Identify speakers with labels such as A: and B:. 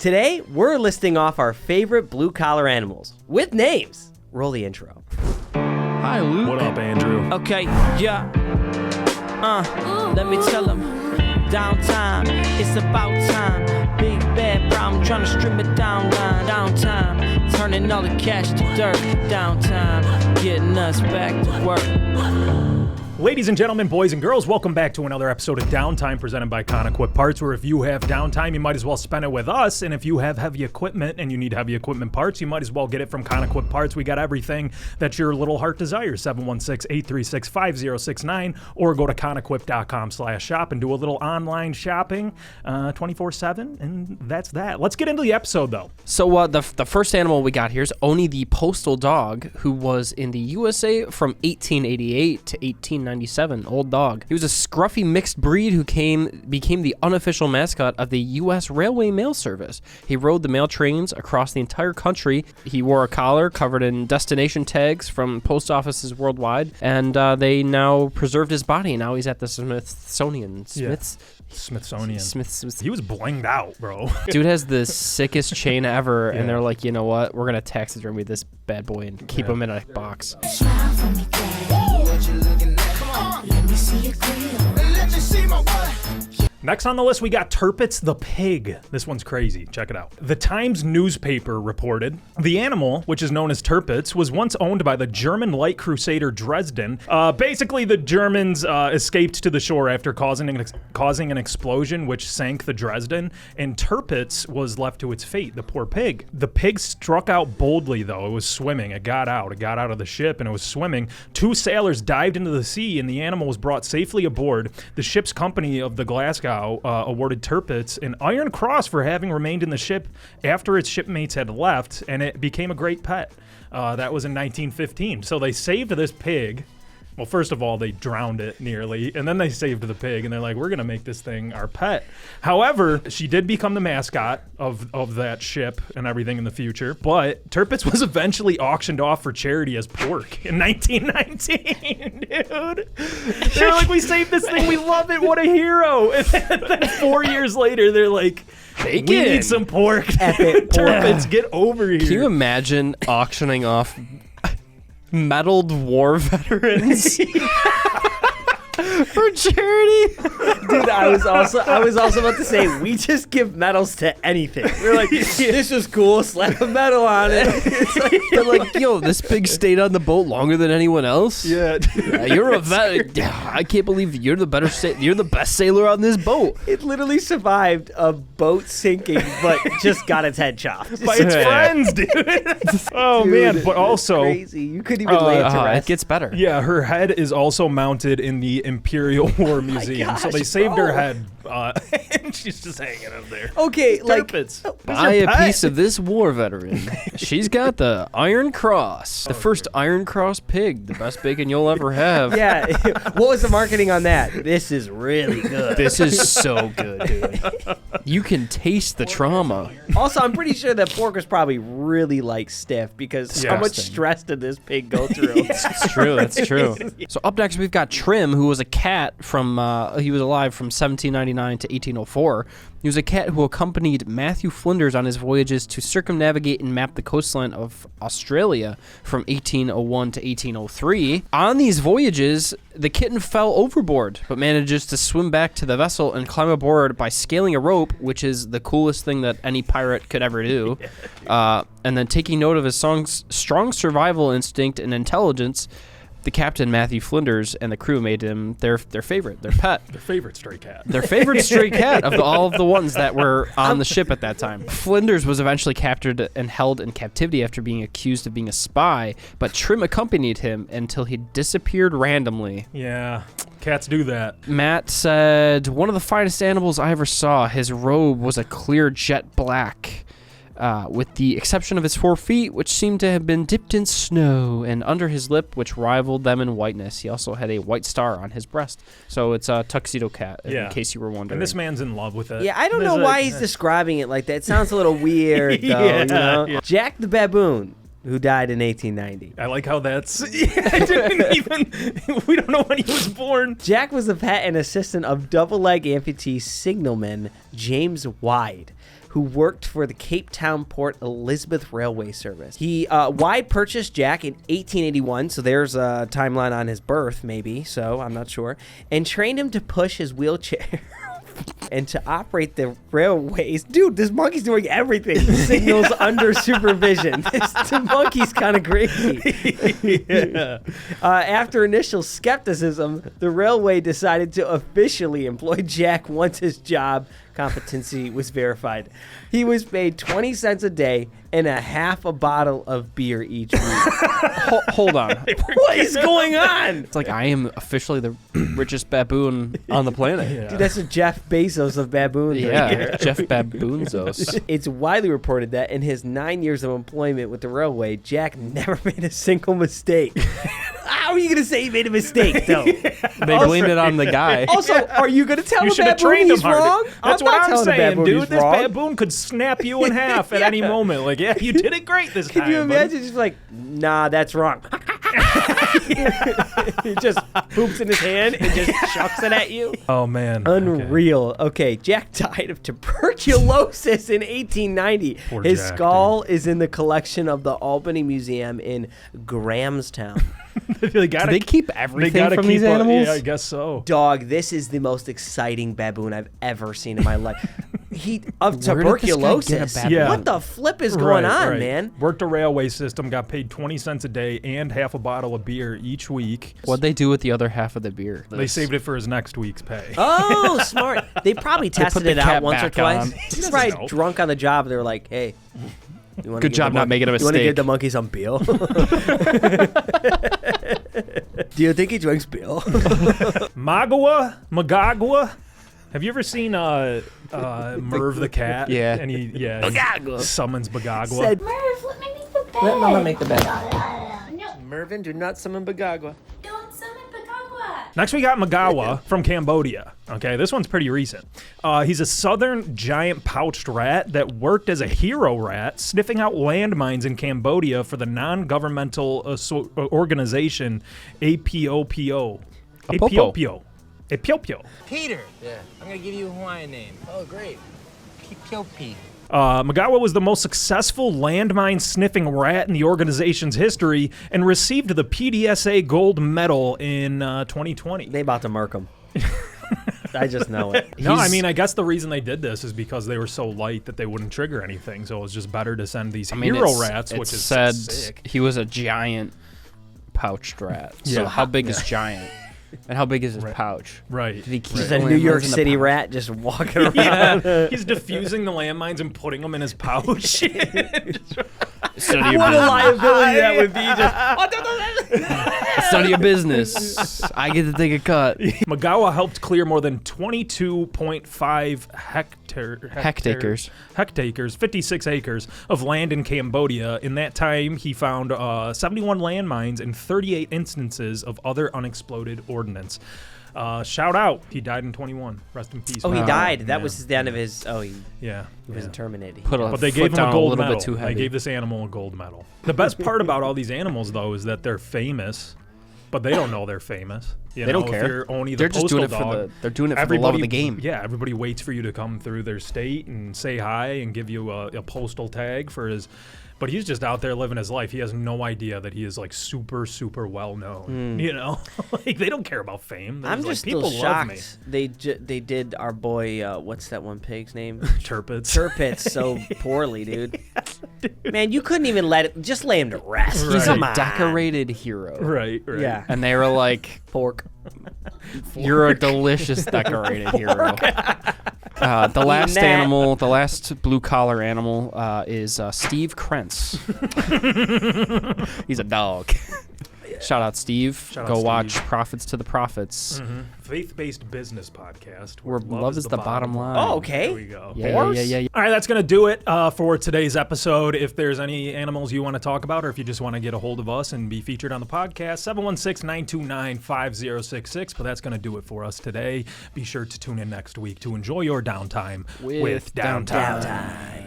A: Today, we're listing off our favorite blue-collar animals with names. Roll the intro.
B: Hi, Luke.
C: What up, Andrew?
B: Okay, yeah. Let me tell him. Downtime, it's about time. Big bad problem, trying to strip it down line. Downtime, turning all the cash to dirt. Downtime, getting us back to work.
C: Ladies and gentlemen, boys and girls, welcome back to another episode of Downtime presented by Conequip Parts, where if you have downtime, you might as well spend it with us. And if you have heavy equipment and you need heavy equipment parts, you might as well get it from Conequip Parts. We got everything that your little heart desires. 716-836-5069, or go to conequip.com/shop and do a little online shopping 24/7. And that's that. Let's get into the episode, though.
B: So the first animal we got here is Owney the Postal Dog, who was in the USA from 1888 to 1897. Old dog. He was a scruffy mixed breed who became the unofficial mascot of the U.S. Railway Mail Service. He rode the mail trains across the entire country. He wore a collar covered in destination tags from post offices worldwide, and they now preserved his body. Now he's at the Smithsonian.
C: Smithsonian. He was blinged out, bro.
B: Dude has the sickest chain ever, and they're like, you know what? We're going to taxidermy this bad boy and keep him in a box.
D: Smile for me, daddy. What you looking at? Come on. Let me see your grill. Let you see my what?
C: Next on the list, we got Tirpitz the Pig. This one's crazy. Check it out. The Times newspaper reported, the animal, which is known as Tirpitz, was once owned by the German light crusader Dresden. Basically, the Germans escaped to the shore after causing an explosion, which sank the Dresden, and Tirpitz was left to its fate, the poor pig. The pig struck out boldly, though. It was swimming. It got out of the ship, and it was swimming. Two sailors dived into the sea, and the animal was brought safely aboard. The ship's company of the Glasgow awarded Tirpitz an Iron Cross for having remained in the ship after its shipmates had left, and it became a great pet. That was in 1915. So they saved this pig. Well, first of all, they drowned it nearly, and then they saved the pig, and they're like, we're going to make this thing our pet. However, she did become the mascot of that ship and everything in the future, but Tirpitz was eventually auctioned off for charity as pork in 1919, dude. They were like, we saved this thing, we love it, what a hero. And then 4 years later, they're like, we need some pork.
A: Epic
C: Tirpitz, get over here.
B: Can you imagine auctioning off medaled war veterans for charity?
A: Dude, I was also about to say, we just give medals to anything. We're like, this is cool, slap a medal on it. It's like,
B: They're like, yo, this pig stayed on the boat longer than anyone else.
C: Yeah.
B: You're a vet. I can't believe you're the best sailor on this boat.
A: it literally survived a boat sinking, but just got its head chopped.
C: By its friends, dude. Oh,
A: Dude,
C: man. But
A: that's
C: also,
A: crazy. You couldn't even lay it to
B: It
A: rest.
B: gets better.
C: yeah, her head is also mounted in the Imperial War Museum. So they
A: gosh,
C: saved her
A: bro.
C: head, and she's just hanging up there.
A: Okay, like,
C: Tirpitz.
B: Buy a piece of this war veteran. She's got the Iron Cross. The first Iron Cross pig. The best bacon you'll ever have.
A: yeah. What was the marketing on that? This is really good.
B: This is so good, dude. You can taste the trauma.
A: Also, I'm pretty sure that pork was probably really like stiff because how much
B: Disgusting.
A: stress did this pig go through?
B: It's true. That's true. So up next, we've got Trim, who was a cat from, he was alive from 1799 to 1804. He was a cat who accompanied Matthew Flinders on his voyages to circumnavigate and map the coastline of Australia from 1801 to 1803. On these voyages, the kitten fell overboard, but manages to swim back to the vessel and climb aboard by scaling a rope, which is the coolest thing that any pirate could ever do. And then taking note of his strong survival instinct and intelligence, the captain, Matthew Flinders, and the crew made him their favorite, their pet.
C: Their favorite stray cat.
B: Their favorite stray cat of all of the ones that were on the ship at that time. Flinders was eventually captured and held in captivity after being accused of being a spy, but Trim accompanied him until he disappeared randomly.
C: Yeah, cats do that.
B: Matt said, one of the finest animals I ever saw. His robe was a clear jet black. With the exception of his 4 feet, which seemed to have been dipped in snow, and under his lip, which rivaled them in whiteness. He also had a white star on his breast. So it's a tuxedo cat, in case you were wondering.
C: And this man's in love with it.
A: Yeah, I don't know why he's describing it like that. It sounds a little weird, though.
C: Yeah,
A: you know?
C: yeah.
A: Jack the Baboon, who died in 1890.
C: I like how that's... I didn't even... We don't know when he was born.
A: Jack was the pet and assistant of double-leg amputee signalman James Wide, who worked for the Cape Town Port Elizabeth Railway Service. He Wide purchased Jack in 1881, so there's a timeline on his birth, maybe, so I'm not sure, and trained him to push his wheelchair and to operate the railways. Dude, this monkey's doing everything. Signals under supervision. This monkey's kind of crazy. After initial skepticism, the railway decided to officially employ Jack once his job competency was verified. He was paid 20 cents a day and a half a bottle of beer each week.
B: Hold on.
A: What is going on?
B: It's like I am officially the richest baboon on the planet.
C: Yeah.
A: Dude, that's the Jeff Bezos of baboons right here.
B: Yeah, Jeff Baboonzos.
A: It's widely reported that in his 9 years of employment with the railway, Jack never made a single mistake. How are you going to say he made a mistake, though?
B: They blamed it on the guy.
A: Also, are you going to tell
C: You
A: the
C: should have
A: baboon
C: trained him
A: he's
C: harder.
A: wrong?
C: That's
A: I'm
C: what
A: not
C: I'm
A: telling the
C: saying,
A: baboon
C: dude.
A: he's
C: This
A: wrong.
C: baboon could snap you in half at any moment. Like, yeah, you did it great this time.
A: Can you
C: buddy.
A: imagine just like, nah, that's wrong. He just poops in his hand and just chucks it at you.
C: Oh, man.
A: Unreal. Okay, Jack died of tuberculosis in 1890.
C: Poor
A: His
C: Jack,
A: skull is in the collection of the Albany Museum in Grahamstown.
C: They gotta,
B: Do they keep
C: they
B: everything
C: gotta
B: from
C: keep
B: these
C: up-
B: animals?
C: Yeah, I guess so.
A: Dog, this is the most exciting baboon I've ever seen in my life. He of
B: Where did this guy get a
A: tuberculosis.
B: baboon?
C: Yeah.
A: What the flip is going on, man?
C: Worked a railway system, got paid 20 cents a day and half a bottle of beer each week.
B: What'd they do with the other half of the beer?
C: They saved it for his next week's pay.
A: Oh, smart. They probably tested
B: the
A: it out
B: cap
A: once or
B: back
A: twice.
B: on.
A: He's
C: doesn't
A: probably
C: know.
A: drunk on the job. They were like, hey, you wanna
B: Good
A: give
B: job
A: the
B: not making a
A: You want to give
B: mistake.
A: the monkey some beer? Do you think he drinks beer?
C: Magawa? Have you ever seen Merv the cat?
B: Yeah.
C: And he
A: Magawa.
C: summons Bagagwa.
A: Said,
D: Merv, let me make the bed.
A: let Mama make the bed.
D: No,
A: Mervin, do not summon Bagagwa.
D: don't summon Bagagwa.
C: Next, we got Magawa from Cambodia. Okay, this one's pretty recent. He's a southern giant pouched rat that worked as a HEROrat, sniffing out landmines in Cambodia for the non-governmental organization APOPO.
B: Apopo.
C: APOPO.
E: Peter. Yeah. I'm gonna give you a Hawaiian name. Oh, great. P-P-O-P.
C: Magawa was the most successful landmine sniffing rat in the organization's history and received the PDSA gold medal in 2020.
A: They about to murk him. I just know it.
C: No, I mean, I guess the reason they did this is because they were so light that they wouldn't trigger anything. So it was just better to send these hero rats, which is
B: said
C: sick.
B: he was a giant pouched rat. So
C: Yeah.
B: how big is giant? And how big is his pouch?
C: Right.
B: Did he keep
A: Just
B: the
A: a New York
B: landmines in the
A: City
B: pouch?
A: rat just walking around.
C: Yeah, he's diffusing the landmines and putting them in his pouch.
B: It's none of your
A: What a
B: business.
A: liability that would be.
B: It's none of your business. I get to take a cut.
C: Magawa helped clear more than 22.5 hectares, 56 acres of land in Cambodia. In that time, he found 71 landmines and 38 instances of other unexploded ordnance. Shout out. He died in 21. Rest in peace.
A: Oh, he
C: Magawa.
A: died. That
C: Yeah.
A: was the end of his. Oh, he
C: Yeah.
A: wasn't terminated.
B: Put a
C: But they
B: foot
C: gave him
B: down
C: a gold
B: little
C: medal.
B: bit too
C: They
B: heavy.
C: gave this animal a gold medal. The best part about all these animals, though, is that they're famous, but they don't know they're famous. You
B: They
C: know,
B: don't
C: if
B: care.
C: you're Owney the
B: They're just
C: Postal
B: doing it for
C: Dog,
B: the. They're doing it for the love of the game.
C: Yeah, everybody waits for you to come through their state and say hi and give you a postal tag for his. But he's just out there living his life. He has no idea that he is like super, super well known. You know, like they don't care about fame. They're
A: I'm
C: like,
A: just
C: people
A: still
C: love me.
A: shocked. They did our boy. What's that one pig's name?
C: Tirpitz.
A: Tirpitz so poorly, dude. Man, you couldn't even let it. Just lay him to rest.
B: He's
A: Come
B: a
A: on.
B: decorated hero.
C: Right.
A: Yeah.
B: And they were like,
A: Pork.
B: "You're a delicious decorated hero." The last
A: that.
B: animal, the last blue collar animal, is Steve Krentz. He's a dog. Shout out, Steve.
C: Shout out,
B: Go
C: Steve.
B: watch Profits to the Profits.
C: Faith-based business podcast
B: Where love is the bottom line.
A: Oh, okay.
C: There we go.
B: Yeah.
C: All right, that's going to do it for today's episode. If there's any animals you want to talk about or if you just want to get a hold of us and be featured on the podcast, 716-929-5066. But that's going to do it for us today. Be sure to tune in next week to enjoy your downtime with Downtime.